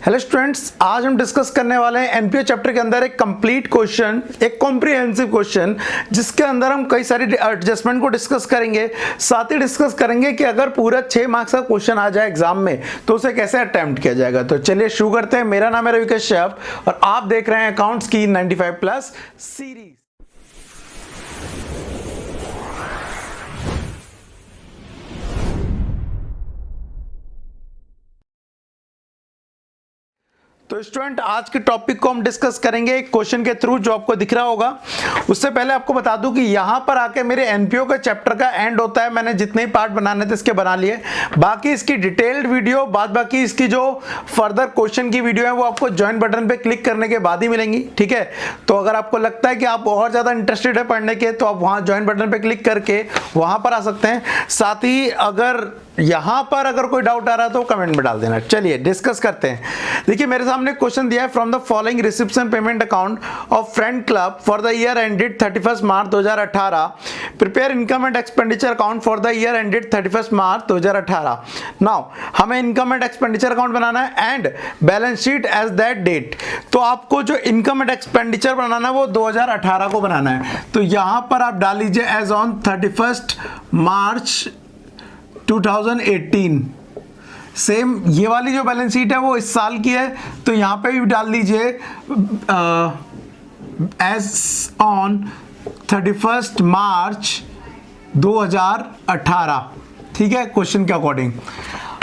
Hello students, आज हम discuss करने वाले हैं एनपीओ चैप्टर के अंदर एक कंप्लीट क्वेश्चन, एक कॉम्प्रिहेंसिव क्वेश्चन, जिसके अंदर हम कई सारी एडजस्टमेंट को डिस्कस करेंगे। साथ ही डिस्कस करेंगे कि अगर पूरा 6 मार्क्स का क्वेश्चन आ जाए एग्जाम में तो उसे कैसे अटेम्प्ट किया जाएगा। तो चलिए शुरू करते हैं। मेरा नाम है रवि कश्यप और आप देख रहे हैं अकाउंट्स की 95+ सीरीज। तो स्टूडेंट, आज के टॉपिक को हम डिस्कस करेंगे एक क्वेश्चन के थ्रू जो आपको दिख रहा होगा। उससे पहले आपको बता दूं कि यहां पर आके मेरे एनपीओ का चैप्टर का एंड होता है। मैंने जितने ही पार्ट बनाने थे इसके बना लिए। बाकी इसकी डिटेल्ड वीडियो, बाकी इसकी जो फर्दर क्वेश्चन की वीडियो है वो आपको ज्वाइन बटन पे क्लिक करने के बाद ही मिलेंगी। ठीक है, तो अगर आपको लगता है कि आप और ज्यादा इंटरेस्टेड है पढ़ने के तो आप वहां ज्वाइन बटन पे क्लिक करके वहां पर आ सकते हैं। साथ ही यहां पर अगर कोई डाउट आ रहा है तो कमेंट में डाल देना। चलिए डिस्कस करते हैं। देखिए, मेरे सामने क्वेश्चन दिया है, from the following reception payment account of friend club for the year ended 31 March 2018 prepare income and expenditure account for the year ended 31 March 2018। Now हमें इनकम एंड एक्सपेंडिचर अकाउंट बनाना है and balance sheet as that date. तो आपको जो income and expenditure बनाना है वो 2018 को बनाना है। तो यहां पर आप डाल लीजिए एज ऑन 31 मार्च 2018। सेम ये वाली जो बैलेंस शीट है वो इस साल की है, तो यहां पे भी डाल दीजिए एज ऑन 31 मार्च 2018। ठीक है, क्वेश्चन के अकॉर्डिंग।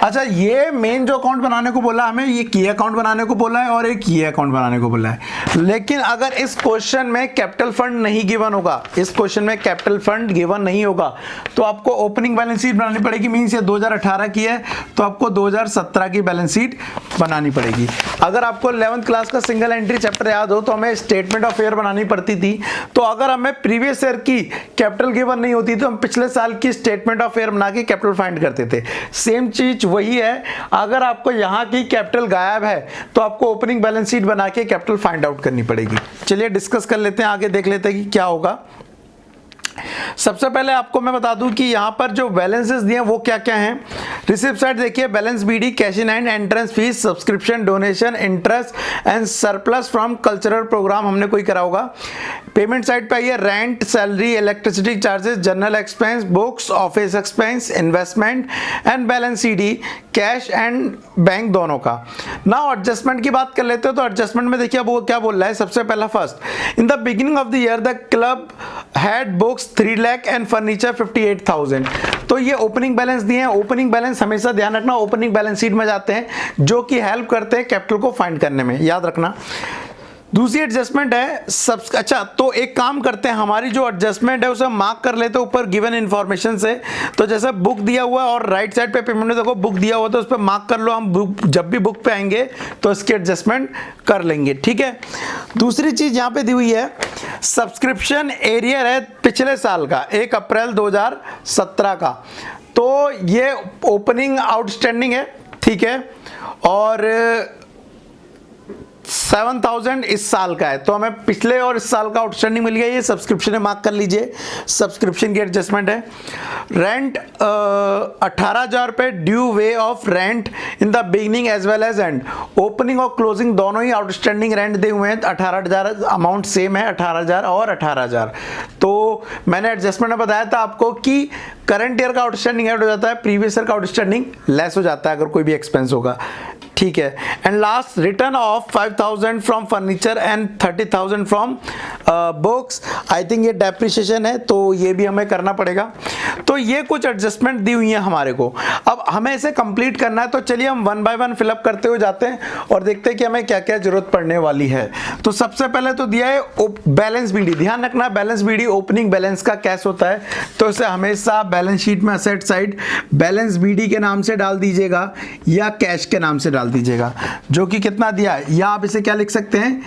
अच्छा, ये मेन जो अकाउंट बनाने को बोला हमें, ये की अकाउंट बनाने को बोला है और एक ये अकाउंट बनाने को बोला है। लेकिन अगर इस क्वेश्चन में कैपिटल फंड नहीं गिवन होगा, इस क्वेश्चन में कैपिटल फंड गिवन नहीं होगा तो आपको ओपनिंग बैलेंस शीट बनानी पड़ेगी। मींस ये 2018 की है तो आपको 2017 की बैलेंस शीट बनानी पड़ेगी। अगर आपको 11th क्लास का सिंगल एंट्री चैप्टर याद हो तो हमें स्टेटमेंट ऑफ फेयर बनानी पड़ती थी। तो अगर हमें प्रीवियस ईयर की कैपिटल गिवन नहीं होती तो हम पिछले साल की स्टेटमेंट ऑफ फेयर बना के कैपिटल फाइंड करते थे। सेम चीज वही है, अगर आपको यहां की कैपिटल गायब है तो आपको ओपनिंग बैलेंस शीट बना के कैपिटल फाइंड आउट करनी पड़ेगी। चलिए डिस्कस कर लेते हैं, आगे देख लेते हैं कि क्या होगा। सबसे पहले आपको मैं बता दूं कि यहां पर जो बैलेंसेस दिए हैं वो क्या क्या हैं। रिसिप्ट साइड देखिए, balance BD, cash in hand, entrance fees, subscription, donation, interest and surplus from cultural programme हमने कोई करा होगा। पेमेंट साइड पे आइए, rent, salary, electricity charges, general expense, books, office expense, investment and balance CD, cash and bank दोनों का। Now adjustment की बात कर लेते हो तो एडजस्टमेंट में देखिए वो क्या बोल रहा है। सबसे पहला, first, in the beginning of the year the club had books 3 lakh and furniture 58,000। तो ये ओपनिंग बैलेंस दिए हैं। ओपनिंग बैलेंस हमेशा ध्यान रखना ओपनिंग बैलेंस शीट में जाते हैं, जो कि हेल्प करते हैं कैपिटल को फाइंड करने में, याद रखना। दूसरी एडजस्टमेंट है अच्छा, तो एक काम करते हैं, हमारी जो एडजस्टमेंट है उसे मार्क कर लेते हैं ऊपर गिवन इंफॉर्मेशन से। तो जैसे बुक दिया हुआ है और राइट साइड पे पेमेंट में देखो बुक दिया हुआ, तो उस पर मार्क कर लो। हम बुक जब भी बुक पे आएंगे तो इसकी एडजस्टमेंट कर लेंगे। ठीक है, दूसरी चीज यहां पे दी हुई है, सब्सक्रिप्शन एरियर है पिछले साल का 1 अप्रैल 2017 का। तो ये ओपनिंग आउटस्टैंडिंग है, ठीक है, और 7,000 इस साल का है। तो हमें पिछले और इस साल का आउटस्टैंडिंग मिल गया। ये सब्सक्रिप्शन है, मार्क कर लीजिए, सब्सक्रिप्शन की एडजस्टमेंट है। रेंट 18,000 रुपए due way of rent in the beginning as well as end. Opening और क्लोजिंग दोनों ही आउटस्टैंडिंग रेंट दे हुए हैं। 18,000 अमाउंट सेम है, 18,000 और 18,000। तो मैंने एडजस्टमेंट में बताया था आपको कि करंट ईयर का आउटस्टैंडिंग ऐड हो जाता है, प्रीवियस ईयर का आउटस्टैंडिंग लेस हो जाता है अगर कोई भी एक्सपेंस होगा। ठीक है, and last, return of 5,000 from furniture and 30,000 from books. I think ये डेप्रिसिएशन है तो ये भी हमें करना पड़ेगा। तो ये कुछ एडजस्टमेंट दी हुई है हमारे को। अब हमें इसे कंप्लीट करना है, तो चलिए हम 1 बाय 1 फिलअप करते हुए जाते हैं और देखते हैं कि हमें क्या क्या जरूरत पड़ने वाली है। तो सबसे पहले तो दिया है बैलेंस बीडी। ध्यान रखना, बैलेंस बीडी ओपनिंग बैलेंस का कैश होता है, तो इसे हमेशा बैलेंस शीट में असेट साइड बैलेंस बीडी के नाम से डाल दीजिएगा या कैश के नाम से डाल दीजिएगा। जो कि कितना दिया है, या आप इसे क्या लिख सकते हैं,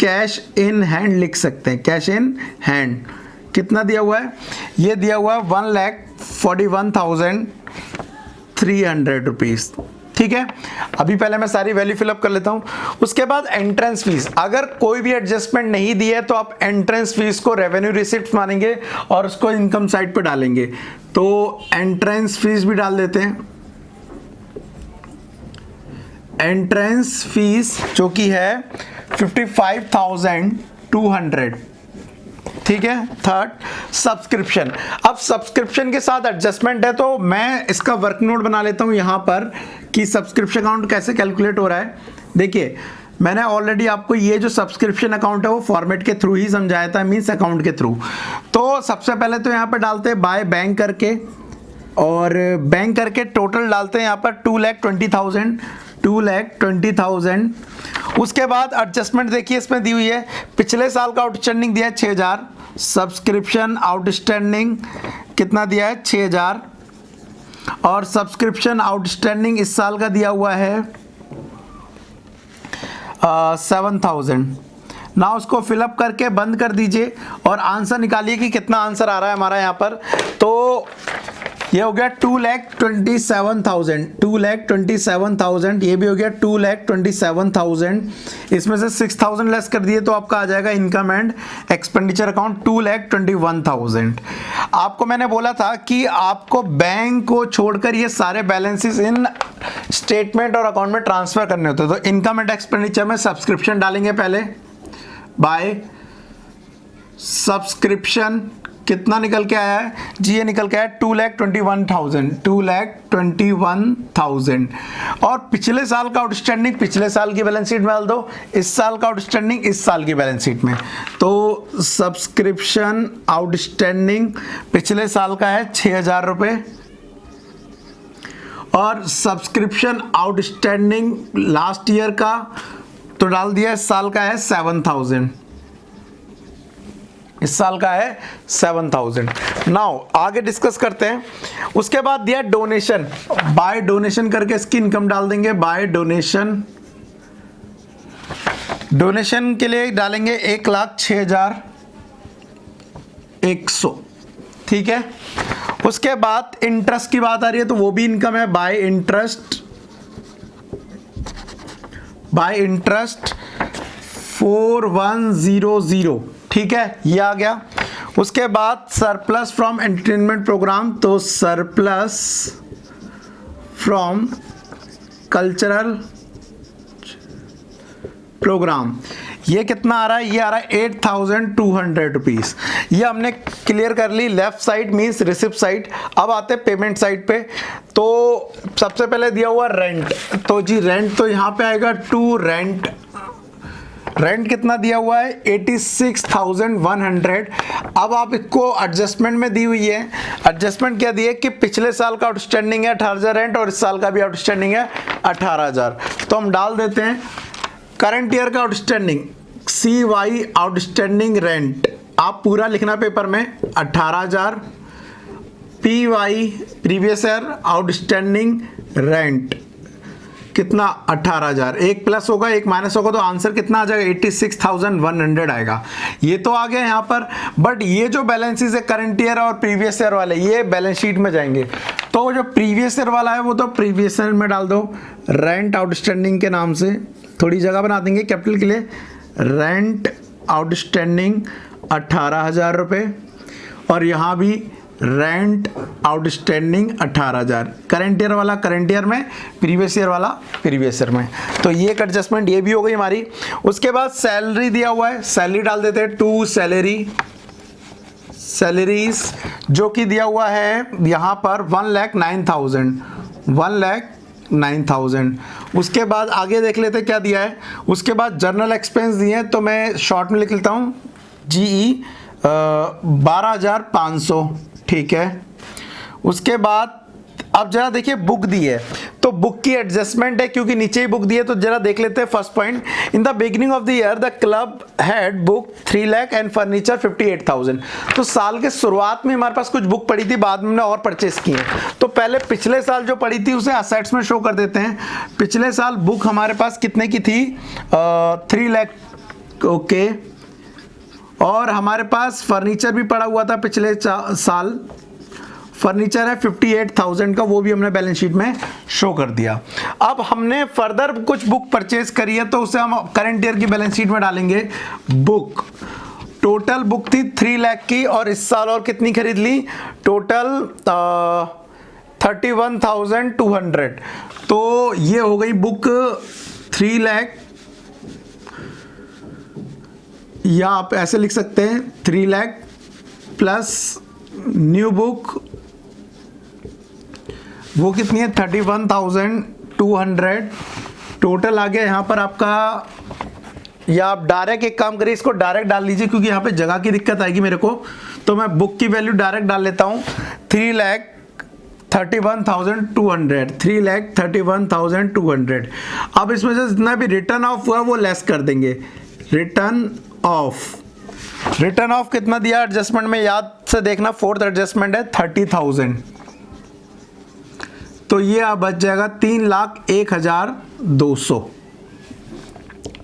कैश इन हैंड लिख सकते हैं। कैश इन हैंड कितना दिया हुआ है, ये दिया हुआ है 1,41,300 रुपीज। ठीक है, अभी पहले मैं सारी वैल्यू फिलअप कर लेता हूं। उसके बाद एंट्रेंस फीस, अगर कोई भी एडजस्टमेंट नहीं दी है तो आप एंट्रेंस फीस को रेवेन्यू रिसिप्ट मानेंगे और उसको इनकम साइड पे डालेंगे। तो एंट्रेंस फीस भी डाल देते हैं। एंट्रेंस फीस जो कि है 55,200, ठीक है। Third subscription. अब सब्सक्रिप्शन के साथ एडजस्टमेंट है, तो मैं इसका वर्क नोट बना लेता हूं यहां पर कि सब्सक्रिप्शन अकाउंट कैसे कैलकुलेट हो रहा है। देखिए मैंने ऑलरेडी आपको ये जो सब्सक्रिप्शन अकाउंट है वो फॉर्मेट के थ्रू ही समझाया था, मींस अकाउंट के थ्रू। तो सबसे पहले तो यहाँ पर डालते हैं बाय बैंक करके, और बैंक करके टोटल डालते हैं यहाँ पर 2,20,000। उसके बाद एडजस्टमेंट देखिए इसमें दी हुई है, पिछले साल का आउटस्टैंडिंग दिया है 6,000, सब्सक्रिप्शन आउटस्टैंडिंग कितना दिया है 6,000, और सब्सक्रिप्शन आउटस्टैंडिंग इस साल का दिया हुआ है 7,000। ना उसको फिलअप करके बंद कर दीजिए और आंसर निकालिए कि कितना आंसर आ रहा है हमारा यहाँ पर। तो ये हो गया 2,27,000, 2,27,000, ये भी हो गया 2,27,000। इसमें से 6,000 लेस कर दिए तो आपका आ जाएगा इनकम एंड एक्सपेंडिचर अकाउंट 2,21,000। आपको मैंने बोला था कि आपको बैंक को छोड़कर ये सारे बैलेंसेस इन स्टेटमेंट और अकाउंट में ट्रांसफर करने होते हैं। तो इनकम एंड एक्सपेंडिचर में सब्सक्रिप्शन डालेंगे पहले, बाय सब्सक्रिप्शन कितना निकल के आया है जी, ये निकल के आया 2,21,000, 2,21,000। और पिछले साल का आउटस्टैंडिंग पिछले साल की बैलेंस शीट में डाल दो, इस साल का आउटस्टैंडिंग इस साल की बैलेंस शीट में। तो सब्सक्रिप्शन आउटस्टैंडिंग पिछले साल का है 6,000 रुपये, और सब्सक्रिप्शन आउटस्टैंडिंग लास्ट ईयर का तो डाल दिया, इस साल का है 7,000, इस साल का है 7,000। नाउ आगे डिस्कस करते हैं। उसके बाद दिया डोनेशन, बाय डोनेशन करके इसकी इनकम डाल देंगे, बाय डोनेशन। डोनेशन के लिए डालेंगे 1,06,100, ठीक है। उसके बाद इंटरेस्ट की बात आ रही है तो वो भी इनकम है, बाय इंटरेस्ट, बाय इंटरेस्ट 4100, ठीक है, ये आ गया। उसके बाद सरप्लस फ्रॉम एंटरटेनमेंट प्रोग्राम, तो सरप्लस फ्रॉम कल्चरल प्रोग्राम, ये कितना आ रहा है, ये आ रहा है 8,200 रुपीज। ये हमने क्लियर कर ली left side means receipt side. अब आते हैं पेमेंट साइड पे। तो सबसे पहले दिया हुआ रेंट, तो जी रेंट तो यहाँ पे आएगा टू रेंट। रेंट कितना दिया हुआ है 86,100। अब आप इसको एडजस्टमेंट में दी हुई है, एडजस्टमेंट क्या दिए कि पिछले साल का आउटस्टैंडिंग है 18,000 रेंट और इस साल का भी आउटस्टैंडिंग है 18,000। तो हम डाल देते हैं करंट ईयर का आउटस्टैंडिंग, CY आउटस्टैंडिंग रेंट, आप पूरा लिखना पेपर में 18,000, PY previous year outstanding rent कितना 18,000, एक प्लस होगा एक माइनस होगा तो आंसर कितना आ जाएगा 86,100 आएगा। ये तो आ गया यहाँ पर, बट ये जो बैलेंसेस है करंट ईयर और प्रीवियस ईयर वाले ये बैलेंस शीट में जाएंगे। तो जो प्रीवियस ईयर वाला है वो तो प्रीवियस ईयर में डाल दो, रेंट आउटस्टैंडिंग के नाम से थोड़ी जगह बना देंगे कैपिटल के लिए, रेंट आउटस्टैंडिंग 18,000 रुपये, और यहाँ भी रेंट आउटस्टैंडिंग 18,000। करंट ईयर वाला करंट ईयर में, प्रीवियस ईयर वाला प्रीवियस ईयर में। तो ये एक एडजस्टमेंट ये भी हो गई हमारी। उसके बाद सैलरी दिया हुआ है, सैलरी डाल देते हैं टू सैलरी, सैलरीज जो कि दिया हुआ है यहाँ पर 1,09,000, 1,09,000। उसके बाद आगे देख लेते क्या दिया है। उसके बाद जर्नल एक्सपेंस दिए हैं, तो मैं शॉर्ट में लिख लेता हूँ GE 12,500, ठीक है। उसके बाद अब जरा देखिए बुक दी है, तो बुक की एडजस्टमेंट है क्योंकि नीचे ही बुक दी है। तो जरा देख लेते हैं first point, in the beginning of the year the club had book 3 lakh and furniture 58,000। तो साल के शुरुआत में हमारे पास कुछ बुक पड़ी थी, बाद में हमने और परचेस की है। तो पहले पिछले साल जो पड़ी थी उसे असेट्स में शो कर देते हैं। पिछले साल बुक हमारे पास कितने की थी 3 लाख, ओके। और हमारे पास फर्नीचर भी पड़ा हुआ था पिछले साल, फर्नीचर है 58,000 का, वो भी हमने बैलेंस शीट में शो कर दिया। अब हमने फर्दर कुछ बुक परचेज करी है तो उसे हम करंट ईयर की बैलेंस शीट में डालेंगे। बुक टोटल बुक थी 3 लाख की, और इस साल और कितनी खरीद ली, टोटल 31,200, तो ये हो गई बुक 3 लाख, या आप ऐसे लिख सकते हैं 3 लाख प्लस न्यू बुक, वो कितनी है 31,200, टोटल आ गया यहाँ पर आपका, या आप डायरेक्ट एक काम करिए, इसको डायरेक्ट डाल लीजिए क्योंकि यहाँ पे जगह की दिक्कत आएगी मेरे को, तो मैं बुक की वैल्यू डायरेक्ट डाल लेता हूँ 3,31,200, 3,31,200। अब इसमें से जितना भी रिटर्न ऑफ हुआ वो लेस कर देंगे, रिटर्न ऑफ कितना दिया एडजस्टमेंट में, याद से देखना, फोर्थ एडजस्टमेंट है 30,000, तो ये आप बच जाएगा 3,01,200,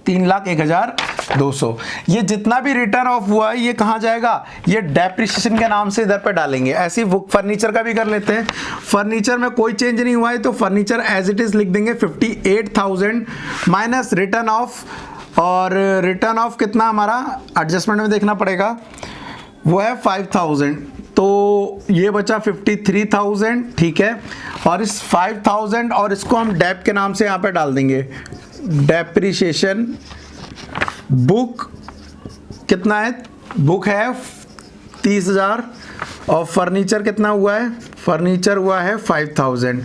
3,01,200। ये जितना भी रिटर्न ऑफ हुआ है ये कहाँ जाएगा, ये डेप्रिसिएशन के नाम से इधर पे डालेंगे। ऐसे ही फर्नीचर का भी कर लेते हैं, फर्नीचर में कोई चेंज नहीं हुआ है तो फर्नीचर एज इट इज लिख देंगे 58,000 माइनस रिटर्न ऑफ, और रिटर्न ऑफ कितना हमारा एडजस्टमेंट में देखना पड़ेगा, वो है 5,000, तो ये बचा 53,000, ठीक है। और इस 5,000 और इसको हम डेप के नाम से यहाँ पे डाल देंगे, डेप्रिसिएशन। बुक कितना है, बुक है 30,000 और फर्नीचर कितना हुआ है, फर्नीचर हुआ है 5,000,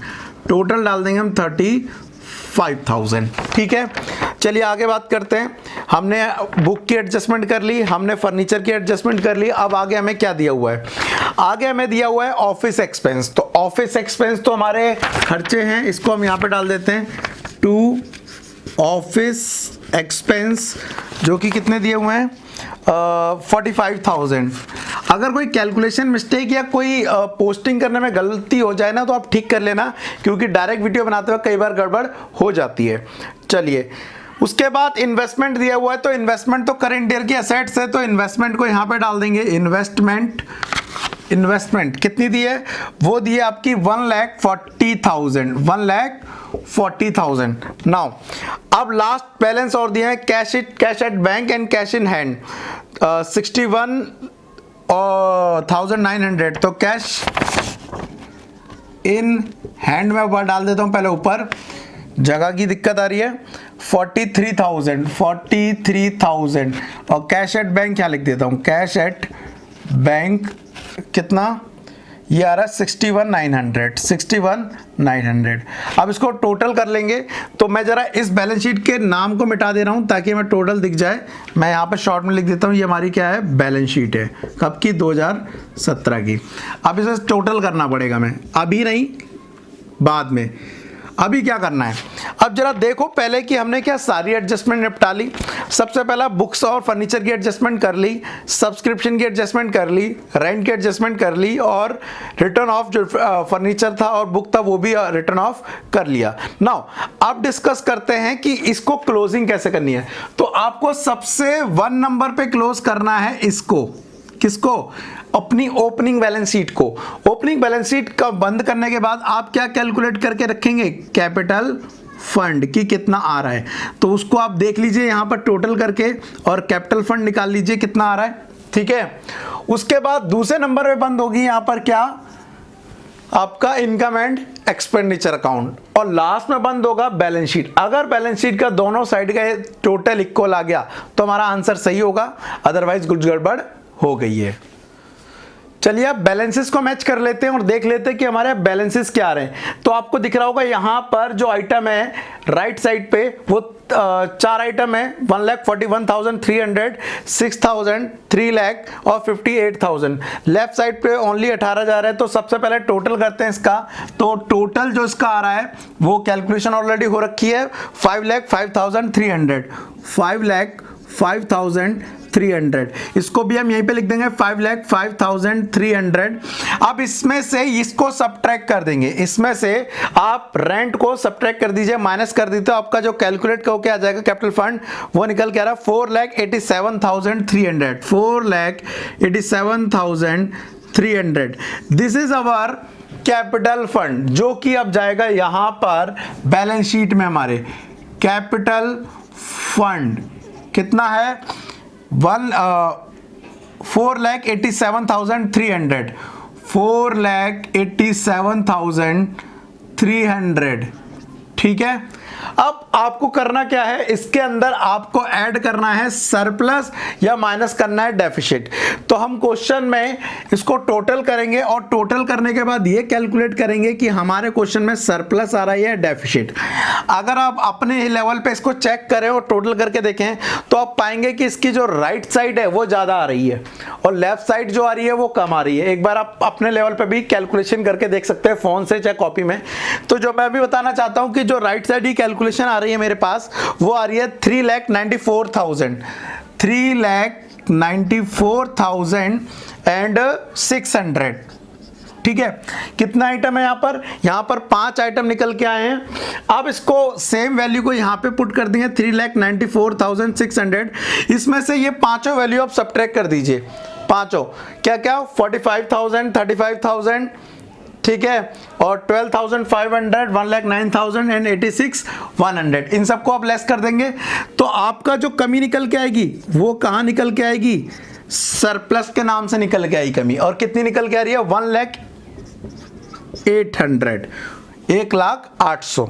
टोटल डाल देंगे हम 35,000, ठीक है। चलिए आगे बात करते हैं, हमने बुक की एडजस्टमेंट कर ली, हमने फर्नीचर की एडजस्टमेंट कर ली, अब आगे हमें क्या दिया हुआ है, आगे हमें दिया हुआ है ऑफिस एक्सपेंस। तो ऑफिस एक्सपेंस तो हमारे खर्चे हैं, इसको हम यहाँ पे डाल देते हैं टू ऑफिस एक्सपेंस, जो कि कितने दिए हुए हैं 45,000। अगर कोई कैलकुलेशन मिस्टेक या कोई पोस्टिंग करने में गलती हो जाए ना तो आप ठीक कर लेना, क्योंकि डायरेक्ट वीडियो बनाते वक्त कई बार गड़बड़ हो जाती है। चलिए उसके बाद इन्वेस्टमेंट दिया हुआ है, तो इन्वेस्टमेंट तो करंट ईयर की एसेट्स है, तो इन्वेस्टमेंट को यहाँ पे डाल देंगे। इन्वेस्टमेंट कितनी दी है, वो दी है आपकी 1,40,000, 1,40,000। नाउ अब लास्ट बैलेंस और दिए हैं, cash at bank and cash in hand 61,900, तो कैश इन हैंड में ऊपर डाल देता हूं, पहले ऊपर जगह की दिक्कत आ रही है, 43,000 और कैश एट बैंक क्या लिख देता हूं, कैश एट बैंक कितना, ये आ रहा है 61,900। अब इसको टोटल कर लेंगे, तो मैं जरा इस बैलेंस शीट के नाम को मिटा दे रहा हूं ताकि हमें टोटल दिख जाए। मैं यहाँ पे शॉर्ट में लिख देता हूं, ये हमारी क्या है, बैलेंस शीट है, कब की, 2017 की। अब इसे टोटल करना पड़ेगा, मैं अभी नहीं बाद में। अभी क्या करना है, अब जरा देखो पहले कि हमने क्या सारी एडजस्टमेंट निपटा ली। सबसे पहला बुक्स और फर्नीचर की एडजस्टमेंट कर ली, सब्सक्रिप्शन की एडजस्टमेंट कर ली, रेंट की एडजस्टमेंट कर ली, और रिटर्न ऑफ जो फर्नीचर था और बुक था वो भी रिटर्न ऑफ कर लिया। नाउ अब डिस्कस करते हैं कि इसको क्लोजिंग कैसे करनी है। तो आपको सबसे 1 नंबर पे क्लोज करना है इसको, किसको, अपनी ओपनिंग बैलेंस शीट को। ओपनिंग बैलेंस शीट का बंद करने के बाद आप क्या कैलकुलेट करके रखेंगे, कैपिटल फंड की कितना आ रहा है, तो उसको आप देख लीजिए यहां पर टोटल करके, और कैपिटल फंड निकाल लीजिए कितना आ रहा है, ठीक है। उसके बाद दूसरे नंबर पे बंद होगी यहां पर क्या, आपका इनकम एंड एक्सपेंडिचर अकाउंट, और लास्ट में बंद होगा बैलेंस शीट। अगर बैलेंस शीट का दोनों साइड का टोटल इक्वल आ गया तो हमारा आंसर सही होगा, अदरवाइज कुछ गड़बड़ हो गई है। चलिए अब बैलेंसेस को मैच कर लेते हैं और देख लेते हैं कि हमारे बैलेंसेस क्या आ रहे हैं। तो आपको दिख रहा होगा यहां पर जो आइटम है राइट साइड पे, वो 4 आइटम है, 1,41,300, 6,000, 3 लाख और 58,000। लेफ्ट साइड पे ओनली 18,000 है। तो सबसे पहले टोटल करते हैं इसका। तो टोटल जो इसका आ रहा है वो कैलकुलेशन ऑलरेडी हो रखी है, 5,05,300, 5,05,300। इसको भी हम यहीं पे लिख देंगे 5,05,300। अब इसमें से इसको सबट्रैक्ट कर देंगे, इसमें से आप रेंट को सबट्रैक्ट कर दीजिए, माइनस कर दीजिए, तो आपका जो कैलकुलेट हो के आ जाएगा कैपिटल फंड, वो निकल के आ रहा है 4,87,300, 4,87,300। This is our capital fund, जो कि अब जाएगा यहां पर बैलेंस शीट में। हमारे कैपिटल फंड कितना है, 4,87,300, 4,87,300। ठीक है, अब आपको करना क्या है, इसके अंदर आपको ऐड करना है सरप्लस या माइनस करना है डेफिसिट। तो हम क्वेश्चन में इसको टोटल करेंगे और टोटल करने के बाद ये कैलकुलेट करेंगे कि हमारे क्वेश्चन में सरप्लस आ रहा है या डेफिसिट। अगर आप अपने लेवल पे इसको चेक करें और टोटल करके देखें तो आप पाएंगे कि इसकी जो राइट साइड है वो ज्यादा आ रही है और लेफ्ट साइड जो आ रही है वो कम आ रही है। एक बार आप अपने लेवल पे भी कैलकुलेशन करके देख सकते हैं फोन से चाहे कॉपी में। तो जो मैं अभी बताना चाहता हूं कि जो राइट साइड ही कैलकुलेशन आ रही है मेरे पास, वो आ रही है 3,94,600। ठीक है, कितना आइटम है यहां पर 5 आइटम निकल के आए हैं। अब इसको सेम वैल्यू को यहां पे पुट कर देंगे 3,94,600। इसमें से ये पांचों वैल्यू आप सब्ट्रैक्ट कर दीजिए। पांचों क्या क्या, 45,000, 35,000, ठीक है, और 12,500, 1,09,000 एंड 86,100। इन सबको आप लेस कर देंगे तो आपका जो कमी निकल के आएगी वो कहां निकल के आएगी, सरप्लस के नाम से निकल के आई कमी। और कितनी निकल के आ रही है, 1,08,000, 1,08,000।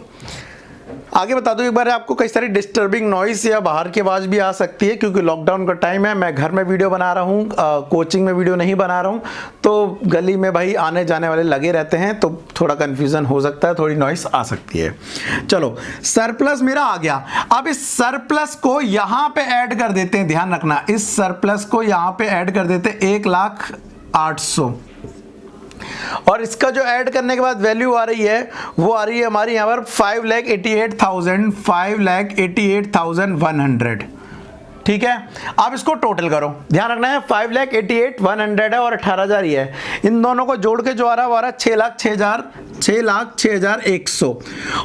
आगे बता दूं एक बार आपको, कई सारी डिस्टर्बिंग नॉइस या बाहर की आवाज भी आ सकती है क्योंकि लॉकडाउन का टाइम है। मैं घर में वीडियो बना रहा हूँ, कोचिंग में वीडियो नहीं बना रहा हूँ, तो गली में भाई आने जाने वाले लगे रहते हैं तो थोड़ा कंफ्यूजन हो सकता है, थोड़ी नॉइस आ सकती है। चलो, सरप्लस मेरा आ गया। अब इस सरप्लस को यहां पे ऐड कर देते हैं, ध्यान रखना, इस सरप्लस को यहां पे ऐड कर देते हैं 1,08,000। और इसका जो ऐड करने के बाद वैल्यू आ रही है वो आ रही है हमारी यहां पर 5,88,100। ठीक है, आप इसको टोटल करो, ध्यान रखना है 5,88,100 है और 18,000 ही है। इन दोनों को जोड़ के जो आ रहा है वो आ रहा है 6,06,100।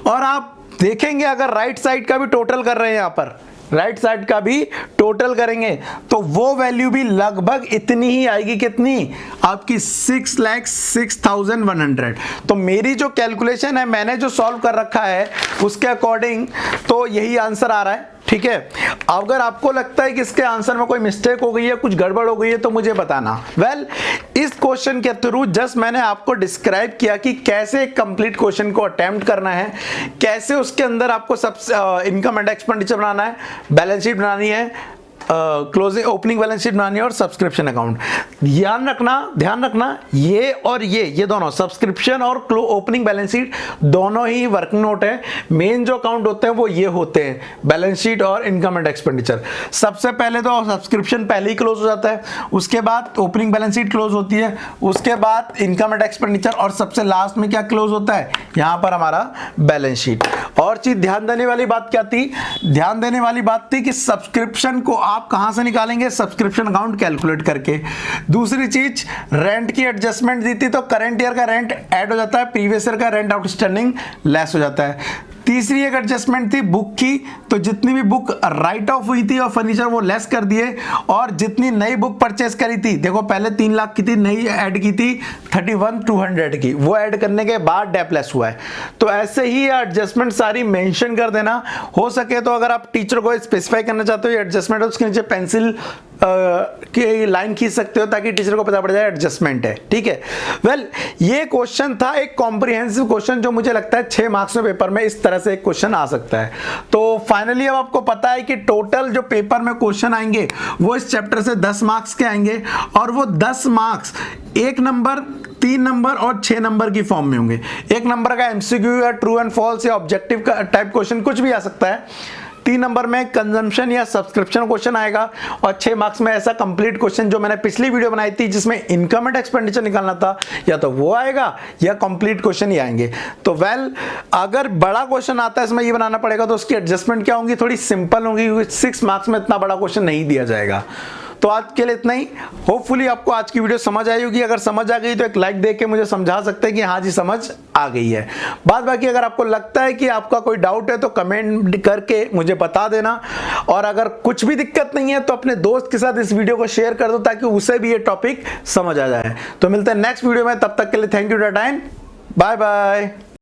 और आप देखेंगे अगर राइट साइड का भी टोटल कर रहे हैं, यहां पर राइट साइड का भी टोटल करेंगे तो वो वैल्यू भी लगभग इतनी ही आएगी, कितनी आपकी 6,06,100। तो मेरी जो कैलकुलेशन है, मैंने जो सॉल्व कर रखा है उसके अकॉर्डिंग तो यही आंसर आ रहा है। ठीक है, अगर आपको लगता है कि इसके आंसर में कोई मिस्टेक हो गई है, कुछ गड़बड़ हो गई है, तो मुझे बताना। इस क्वेश्चन के थ्रू जस्ट मैंने आपको डिस्क्राइब किया कि कैसे एक कंप्लीट क्वेश्चन को अटेम्प्ट करना है, कैसे उसके अंदर आपको सब इनकम एंड एक्सपेंडिचर बनाना है, बैलेंस शीट बनानी है, क्लोजिंग ओपनिंग बैलेंस शीट बनानी है और सब्सक्रिप्शन अकाउंट। ध्यान रखना ये दोनों सब्सक्रिप्शन और ओपनिंग बैलेंस शीट दोनों ही वर्किंग नोट है। मेन जो अकाउंट होते हैं वो ये होते हैं, बैलेंस शीट और इनकम एंड एक्सपेंडिचर। सबसे पहले तो सब्सक्रिप्शन पहले ही क्लोज हो जाता है, उसके बाद ओपनिंग बैलेंस शीट क्लोज होती है, उसके बाद इनकम एंड एक्सपेंडिचर, और सबसे लास्ट में क्या क्लोज होता है, यहां पर हमारा बैलेंस शीट। और चीज ध्यान देने वाली बात क्या थी, ध्यान देने वाली बात थी कि सब्सक्रिप्शन को आप कहां से निकालेंगे, सब्सक्रिप्शन अकाउंट कैलकुलेट करके। दूसरी चीज, रेंट की एडजस्टमेंट दी थी तो करंट ईयर का रेंट ऐड हो जाता है, प्रीवियस ईयर का रेंट आउटस्टैंडिंग लेस हो जाता है। तीसरी एक एडजस्टमेंट थी बुक की, तो जितनी भी बुक राइट ऑफ हुई थी और फर्नीचर वो लेस कर दिए, और जितनी नई बुक परचेस करी थी, देखो पहले 3 लाख की थी, नई ऐड की थी 31,200 की, वो ऐड करने के बाद डेप लेस हुआ है। तो ऐसे ही एडजस्टमेंट सारी मेंशन कर देना। हो सके तो अगर आप टीचर को स्पेसिफाई करना चाहते हो एडजस्टमेंट, उसके नीचे पेंसिल की लाइन खींच सकते हो ताकि टीचर को पता पड़ जाए एडजस्टमेंट है। ठीक है, ये क्वेश्चन था एक कॉम्प्रिहेंसिव क्वेश्चन, जो मुझे लगता है 6 मार्क्स में पेपर में इस तरह से एक क्वेश्चन आ सकता है। तो फाइनली अब आपको पता है कि टोटल जो पेपर में क्वेश्चन आएंगे वो इस चैप्टर से 10 मार्क्स के आएंगे, और वो 10 मार्क्स 1 नंबर, 3 नंबर और 6 नंबर की फॉर्म में होंगे। 1 नंबर का एमसीक्यू या ट्रू एंड फॉल्स या ऑब्जेक्टिव का टाइप क्वेश्चन कुछ भी आ सकता है। 3 नंबर में कंजम्पशन या सब्सक्रिप्शन क्वेश्चन आएगा, और 6 मार्क्स में ऐसा कंप्लीट क्वेश्चन जो मैंने पिछली वीडियो बनाई थी जिसमें इनकम एंड एक्सपेंडिचर निकालना था, या तो वो आएगा या कंप्लीट क्वेश्चन ही आएंगे। तो अगर बड़ा क्वेश्चन आता है इसमें ये बनाना पड़ेगा, तो उसकी एडजस्टमेंट क्या होंगी, थोड़ी सिंपल होंगी, 6 मार्क्स में इतना बड़ा क्वेश्चन नहीं दिया जाएगा। तो आज के लिए इतना ही। होपफुली आपको आज की वीडियो समझ आई होगी। अगर समझ आ गई तो एक लाइक देके मुझे समझा सकते हैं कि हाँ जी समझ आ गई है। बाद बाकी अगर आपको लगता है कि आपका कोई डाउट है तो कमेंट करके मुझे बता देना, और अगर कुछ भी दिक्कत नहीं है तो अपने दोस्त के साथ इस वीडियो को शेयर कर दो ताकि उसे भी ये टॉपिक समझ आ जाए। तो मिलते हैं नेक्स्ट वीडियो में, तब तक के लिए thank you, tata and bye bye.